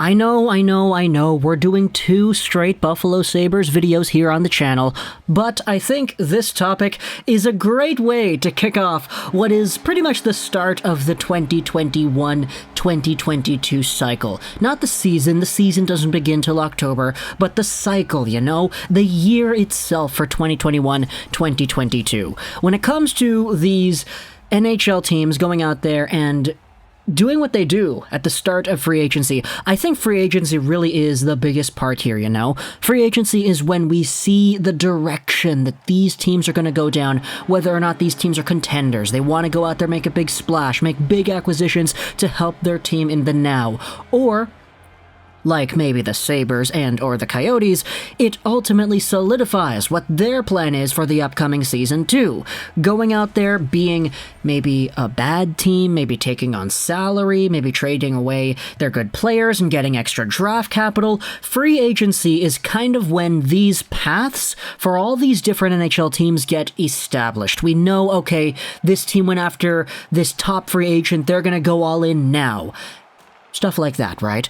I know, we're doing 2 straight Buffalo Sabres videos here on the channel, but I think this topic is a great way to kick off what is pretty much the start of the 2021-2022 cycle. Not the season doesn't begin till October, but the cycle, the year itself for 2021-2022. When it comes to these NHL teams going out there and doing what they do at the start of free agency, I think free agency really is the biggest part here, Free agency is when we see the direction that these teams are going to go down, whether or not these teams are contenders. They want to go out there, make a big splash, make big acquisitions to help their team in the now. Or, like maybe the Sabres and or the Coyotes, it ultimately solidifies what their plan is for the upcoming season too. Going out there, being maybe a bad team, maybe taking on salary, maybe trading away their good players and getting extra draft capital. Free agency is kind of when these paths for all these different NHL teams get established. We know, okay, this team went after this top free agent, they're gonna go all in now. Stuff like that, right?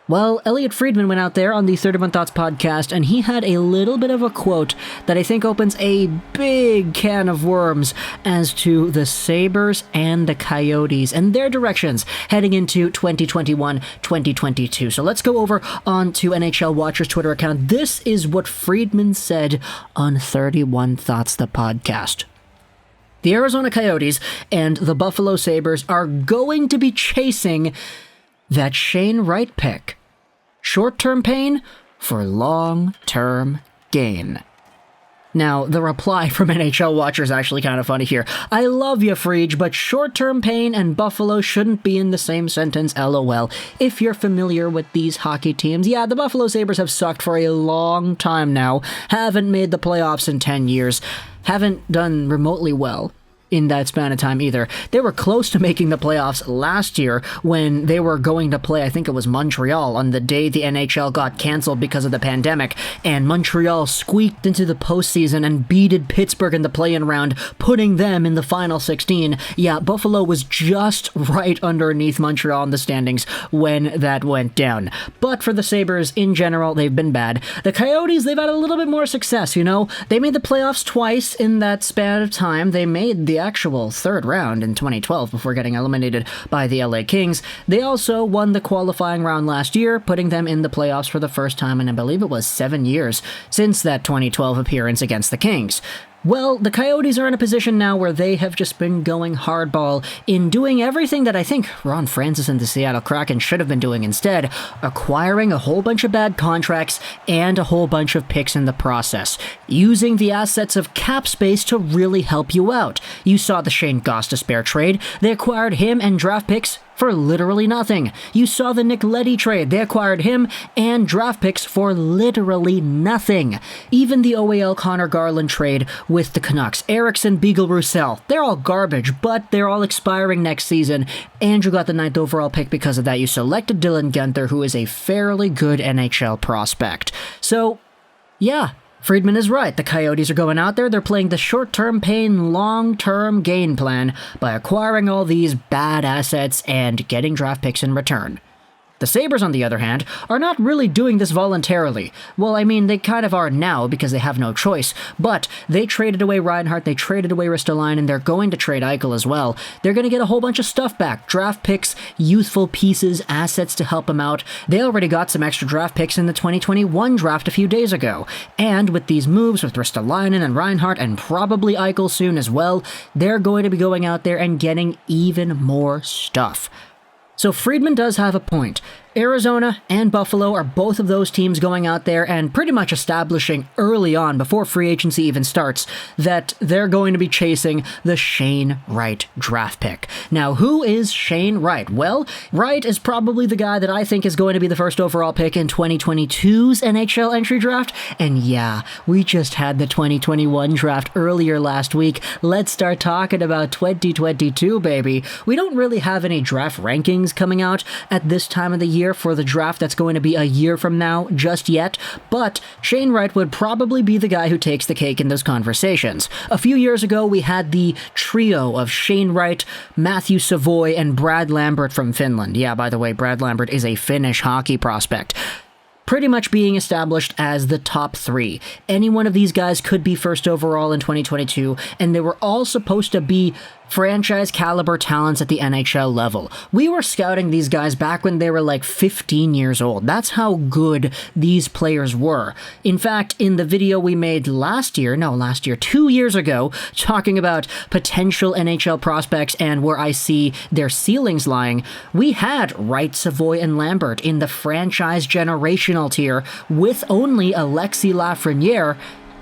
Well, Elliotte Friedman went out there on the 31 Thoughts podcast, and he had a little bit of a quote that I think opens a big can of worms as to the Sabres and the Coyotes and their directions heading into 2021-2022. So let's go over onto NHL Watcher's Twitter account. This is what Friedman said on 31 Thoughts, the podcast. The Arizona Coyotes and the Buffalo Sabres are going to be chasing that Shane Wright pick. Short-term pain for long-term gain. Now, the reply from NHL Watcher is actually kind of funny here. I love you, Friedge, but short-term pain and Buffalo shouldn't be in the same sentence, LOL. If you're familiar with these hockey teams, yeah, the Buffalo Sabres have sucked for a long time now, haven't made the playoffs in 10 years, haven't done remotely well in that span of time either. They were close to making the playoffs last year when they were going to play, I think it was Montreal, on the day the NHL got canceled because of the pandemic, and Montreal squeaked into the postseason and beated Pittsburgh in the play-in round, putting them in the final 16. Yeah, Buffalo was just right underneath Montreal in the standings when that went down. But for the Sabres, in general, they've been bad. The Coyotes, they've had a little bit more success, They made the playoffs twice in that span of time. They made the actual third round in 2012 before getting eliminated by the LA Kings. They also won the qualifying round last year, putting them in the playoffs for the first time in, I believe it was 7 years since that 2012 appearance against the Kings. Well, the Coyotes are in a position now where they have just been going hardball in doing everything that I think Ron Francis and the Seattle Kraken should have been doing instead, acquiring a whole bunch of bad contracts and a whole bunch of picks in the process, using the assets of cap space to really help you out. You saw the Shane Gostisbehere trade. They acquired him and draft picks for literally nothing. You saw the Nick Leddy trade. They acquired him and draft picks for literally nothing. Even the OAL Conor Garland trade with the Canucks. Eriksson, Beagle, Roussel. They're all garbage, but they're all expiring next season. And you got the 9th overall pick because of that. You selected Dylan Guenther, who is a fairly good NHL prospect. So, yeah, Friedman is right. The Coyotes are going out there, they're playing the short-term pain, long-term gain plan by acquiring all these bad assets and getting draft picks in return. The Sabres, on the other hand, are not really doing this voluntarily. Well, I mean, they kind of are now because they have no choice, but they traded away Reinhart, they traded away Ristolainen, and they're going to trade Eichel as well. They're going to get a whole bunch of stuff back. Draft picks, youthful pieces, assets to help them out. They already got some extra draft picks in the 2021 draft a few days ago. And with these moves with Ristolainen and Reinhart and probably Eichel soon as well, they're going to be going out there and getting even more stuff. So Friedman does have a point. Arizona and Buffalo are both of those teams going out there and pretty much establishing early on, before free agency even starts, that they're going to be chasing the Shane Wright draft pick. Now, who is Shane Wright? Well, Wright is probably the guy that I think is going to be the first overall pick in 2022's NHL Entry Draft. And yeah, we just had the 2021 draft earlier last week. Let's start talking about 2022, baby. We don't really have any draft rankings coming out at this time of the year. here for the draft that's going to be a year from now just yet, but Shane Wright would probably be the guy who takes the cake in those conversations. A few years ago, we had the trio of Shane Wright, Matthew Savoie, and Brad Lambert from Finland. Yeah, by the way, Brad Lambert is a Finnish hockey prospect. Pretty much being established as the top three. Any one of these guys could be first overall in 2022, and they were all supposed to be franchise caliber talents at the NHL level. We were scouting these guys back when they were like 15 years old. That's how good these players were. In fact, in the video we made 2 years ago, talking about potential NHL prospects and where I see their ceilings lying, we had Wright, Savoie, and Lambert in the franchise generational tier with only Alexis Lafreniere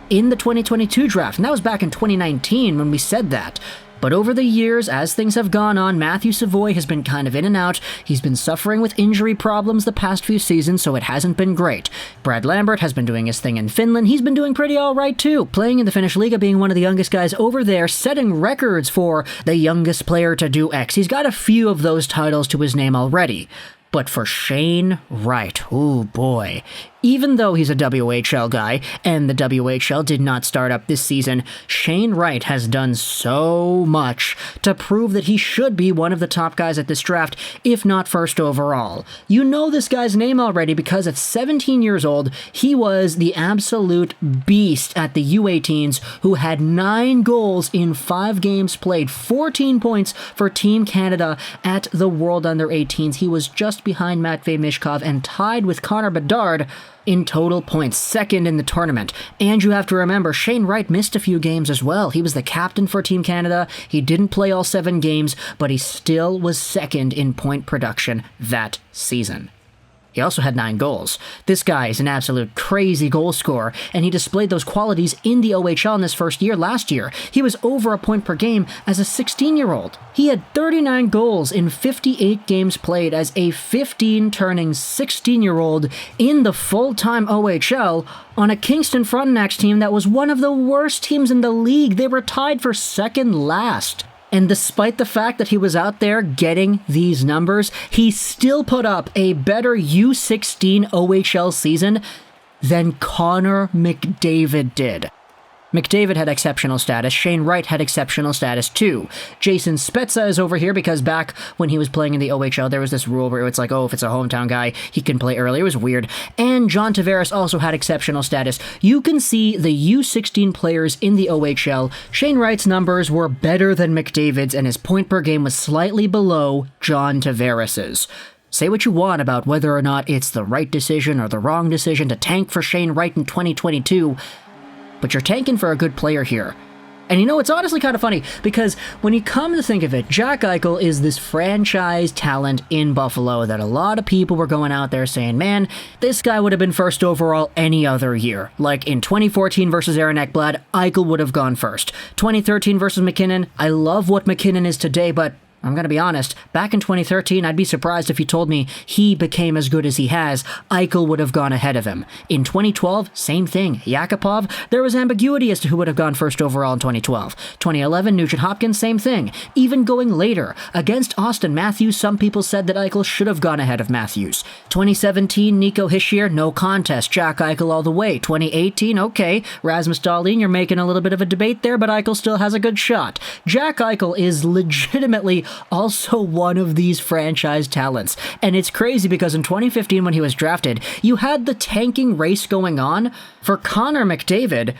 in the 2022 draft. And that was back in 2019 when we said that. But over the years, as things have gone on, Matthew Savoie has been kind of in and out. He's been suffering with injury problems the past few seasons, so it hasn't been great. Brad Lambert has been doing his thing in Finland. He's been doing pretty all right, too. Playing in the Finnish Liga, being one of the youngest guys over there, setting records for the youngest player to do X. He's got a few of those titles to his name already. But for Shane Wright, oh boy. Even though he's a WHL guy, and the WHL did not start up this season, Shane Wright has done so much to prove that he should be one of the top guys at this draft, if not first overall. You know this guy's name already because at 17 years old, he was the absolute beast at the U18s who had 9 goals in 5 games played, 14 points for Team Canada at the World Under-18s. He was just behind Matvei Mishkov and tied with Connor Bedard in total points, second in the tournament. And you have to remember, Shane Wright missed a few games as well. He was the captain for Team Canada. He didn't play all 7 games, but he still was second in point production that season. He also had 9 goals. This guy is an absolute crazy goal scorer, and he displayed those qualities in the OHL in his first year last year. He was over a point per game as a 16-year-old. He had 39 goals in 58 games played as a 15-turning 16-year-old in the full-time OHL on a Kingston Frontenacs team that was one of the worst teams in the league. They were tied for second last. And despite the fact that he was out there getting these numbers, he still put up a better U16 OHL season than Connor McDavid did. McDavid had exceptional status. Shane Wright had exceptional status too. Jason Spezza is over here because back when he was playing in the OHL, there was this rule where it's like, oh, if it's a hometown guy, he can play early. It was weird. And John Tavares also had exceptional status. You can see the U16 players in the OHL. Shane Wright's numbers were better than McDavid's, and his point per game was slightly below John Tavares's. Say what you want about whether or not it's the right decision or the wrong decision to tank for Shane Wright in 2022, but you're tanking for a good player here. And you know, it's honestly kind of funny, because when you come to think of it, Jack Eichel is this franchise talent in Buffalo that a lot of people were going out there saying, man, this guy would have been first overall any other year. Like in 2014 versus Aaron Ekblad, Eichel would have gone first. 2013 versus McKinnon, I love what McKinnon is today, but I'm going to be honest, back in 2013, I'd be surprised if you told me he became as good as he has. Eichel would have gone ahead of him. In 2012, same thing. Yakupov, there was ambiguity as to who would have gone first overall in 2012. 2011, Nugent-Hopkins, same thing. Even going later, against Austin Matthews, some people said that Eichel should have gone ahead of Matthews. 2017, Nico Hischier, no contest. Jack Eichel all the way. 2018, okay. Rasmus Dahlin, you're making a little bit of a debate there, but Eichel still has a good shot. Jack Eichel is legitimately also one of these franchise talents. And it's crazy because in 2015 when he was drafted, you had the tanking race going on for Connor McDavid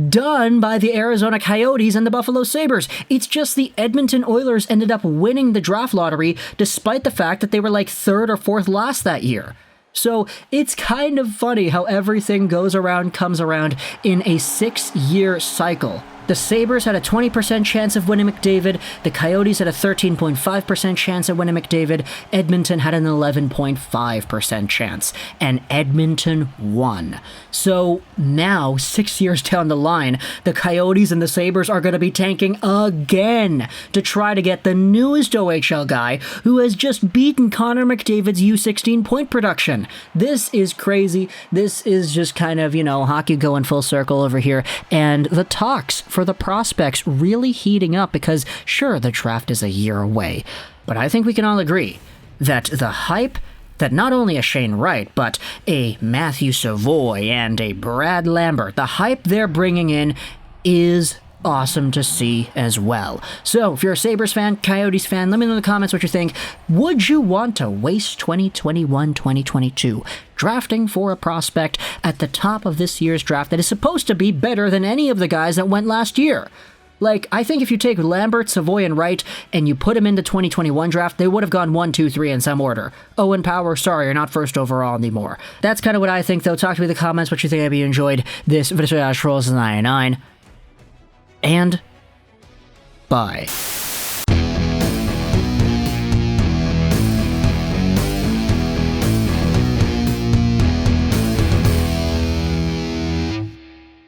done by the Arizona Coyotes and the Buffalo Sabres. It's just the Edmonton Oilers ended up winning the draft lottery despite the fact that they were like 3rd or 4th last that year. So it's kind of funny how everything goes around, comes around in a 6-year cycle. The Sabres had a 20% chance of winning McDavid, the Coyotes had a 13.5% chance of winning McDavid, Edmonton had an 11.5% chance, and Edmonton won. So now, 6 years down the line, the Coyotes and the Sabres are going to be tanking again to try to get the newest OHL guy who has just beaten Connor McDavid's U16 point production. This is crazy. This is just kind of, hockey going full circle over here, and the talks for the prospects really heating up because, sure, the draft is a year away, but I think we can all agree that the hype that not only a Shane Wright, but a Matthew Savoie and a Brad Lambert, the hype they're bringing in is awesome to see as well. So, if you're a Sabres fan, Coyotes fan, let me know in the comments what you think. Would you want to waste 2021-2022 drafting for a prospect at the top of this year's draft that is supposed to be better than any of the guys that went last year? Like, I think if you take Lambert, Savoie, and Wright, and you put them in the 2021 draft, they would have gone 1, 2, 3 in some order. Owen Power, sorry, you're not first overall anymore. That's kind of what I think, though. Talk to me in the comments what you think. I hope you enjoyed this Vintage Trolls 99. And bye.